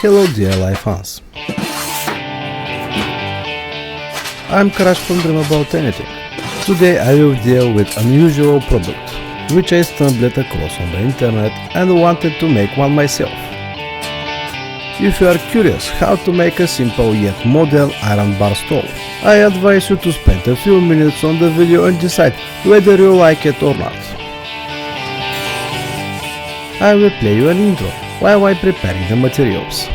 Hello DIY fans. I'm Crash from Dream About Anything. Today I will deal with unusual product, which I stumbled across on the internet and wanted to make one myself. If you are curious how to make a simple yet modern iron bar stove, I advise you to spend a few minutes on the video and decide whether you like it or not. I will play you an intro while I'm preparing the materials.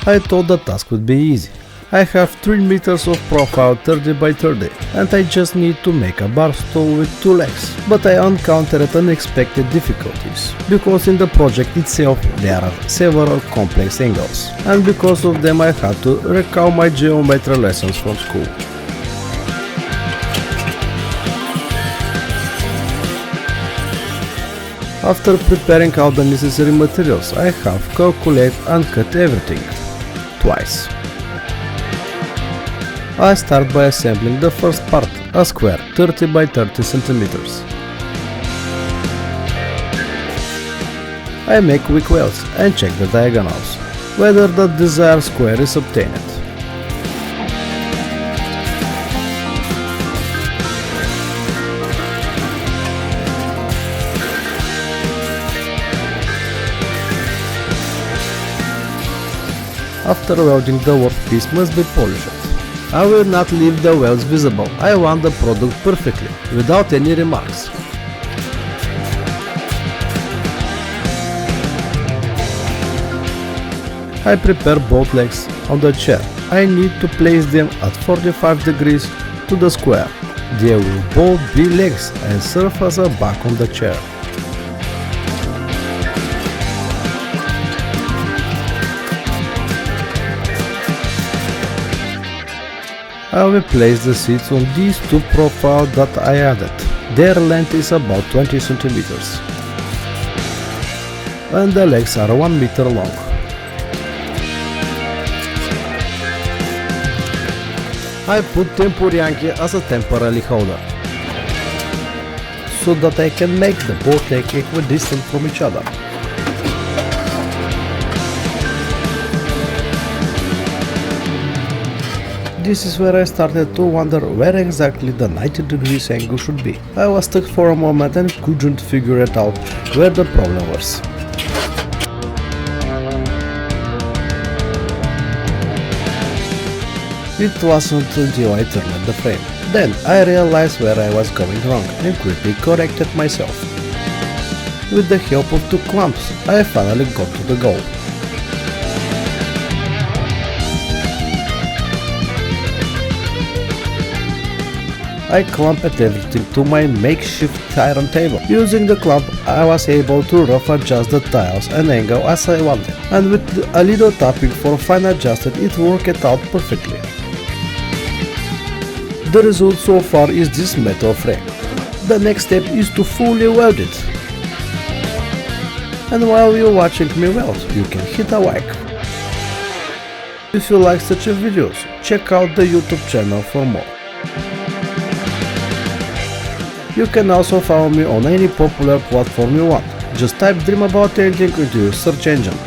I thought the task would be easy. I have 3 meters of profile 30 by 30 and I just need to make a bar stove with 2 legs. But I encountered unexpected difficulties, because in the project itself there are several complex angles, and because of them I had to recall my geometry lessons from school. After preparing all the necessary materials, I have calculated and cut everything twice. I start by assembling the first part, a square 30 by 30 centimeters. I make weak welds and check the diagonals, whether the desired square is obtained. After welding, the workpiece must be polished. I will not leave the welds visible. I want the product perfectly, without any remarks. I prepare both legs on the chair. I need to place them at 45 degrees to the square. They will both be legs and serve as a back on the chair. I will place the seats on these 2 profiles that I added. Their length is about 20 centimeters. And the legs are 1 meter long. I put tempurianki as a temporary holder, so that I can make the both legs equidistant from each other. This is where I started to wonder where exactly the 90 degrees angle should be. I was stuck for a moment and couldn't figure it out where the problem was. It wasn't until I turned the frame. Then I realized where I was going wrong and quickly corrected myself. With the help of 2 clamps, I finally got to the goal. I clamped everything to my makeshift iron table. Using the clamp, I was able to rough adjust the tiles and angle as I wanted, and with a little tapping for fine adjusted, it worked out perfectly. The result so far is this metal frame. The next step is to fully weld it. And while you're watching me weld, you can hit a like. If you like such videos, check out the YouTube channel for more. You can also follow me on any popular platform you want. Just type Dream About Anything into your search engine.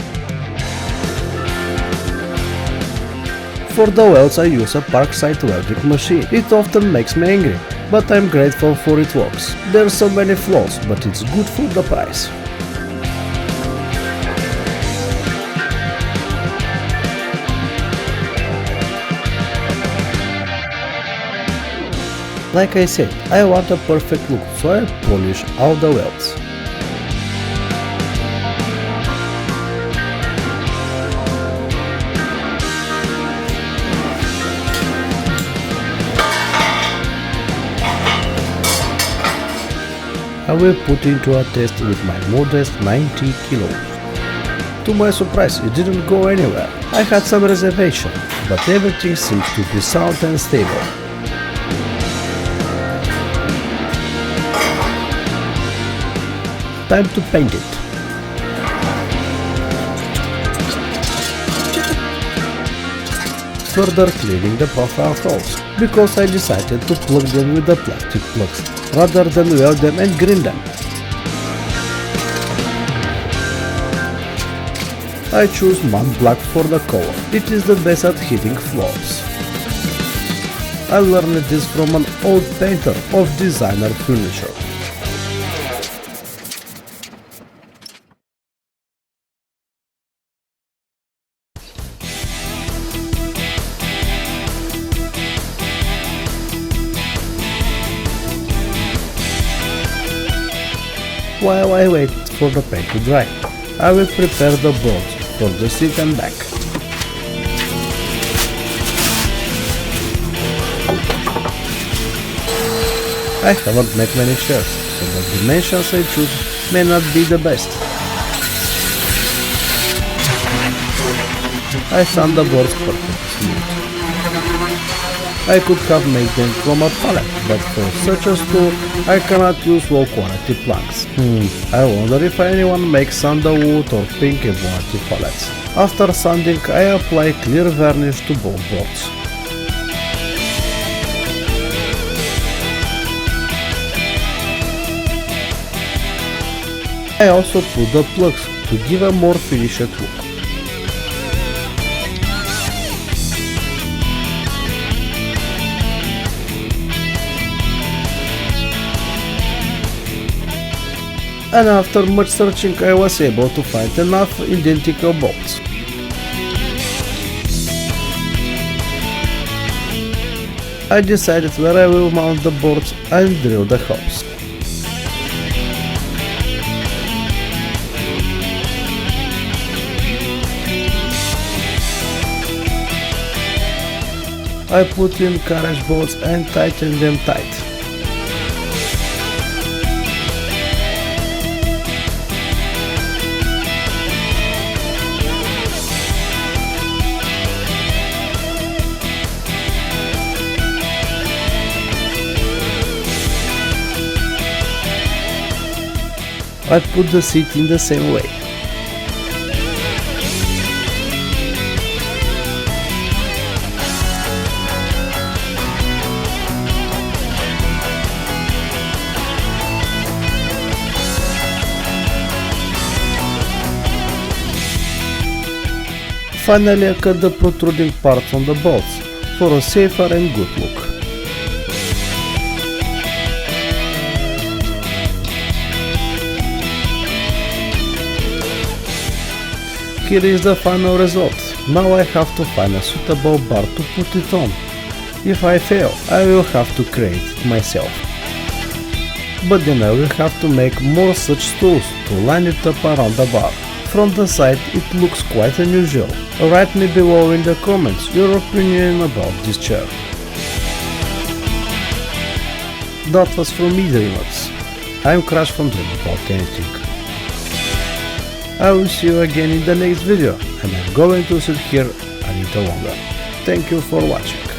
For the welds I use a Parkside welding machine. It often makes me angry, but I'm grateful for it works. There's so many flaws, but it's good for the price. Like I said, I want a perfect look, so I polish all the welds. I will put into a test with my modest 90 kilos. To my surprise, it didn't go anywhere. I had some reservation, but everything seems to be sound and stable. Time to paint it. further cleaning the profile holes, because I decided to plug them with the plastic plugs rather than weld them and grind them. I choose matte black for the color. It is the best at hitting floors. I learned this from an old painter of designer furniture. While I wait for the paint to dry, I will prepare the boards for the seat and back. I haven't made many chairs, so the dimensions I choose may not be the best. I sand the boards perfectly smooth. I could have made them from a pallet, but for such a stool, I cannot use low quality planks. I wonder if anyone makes sandalwood or pink quality pallets. After sanding, I apply clear varnish to both boards. I also put the plugs to give a more finished look. And after much searching, I was able to find enough identical bolts. I decided where I will mount the boards and drill the holes. I put in carriage bolts and tighten them tight. I put the seat in the same way. Finally, I cut the protruding parts on the bolts for a safer and good look. Here is the final result. Now I have to find a suitable bar to put it on. If I fail, I will have to create it myself. But then I will have to make more such stools to line it up around the bar. From the side it looks quite unusual. Write me below in the comments your opinion about this chair. That was from me, Dreamers. I'm Crash from Dream About Anything. I will see you again in the next video, and I'm going to sit here a little longer. Thank you for watching.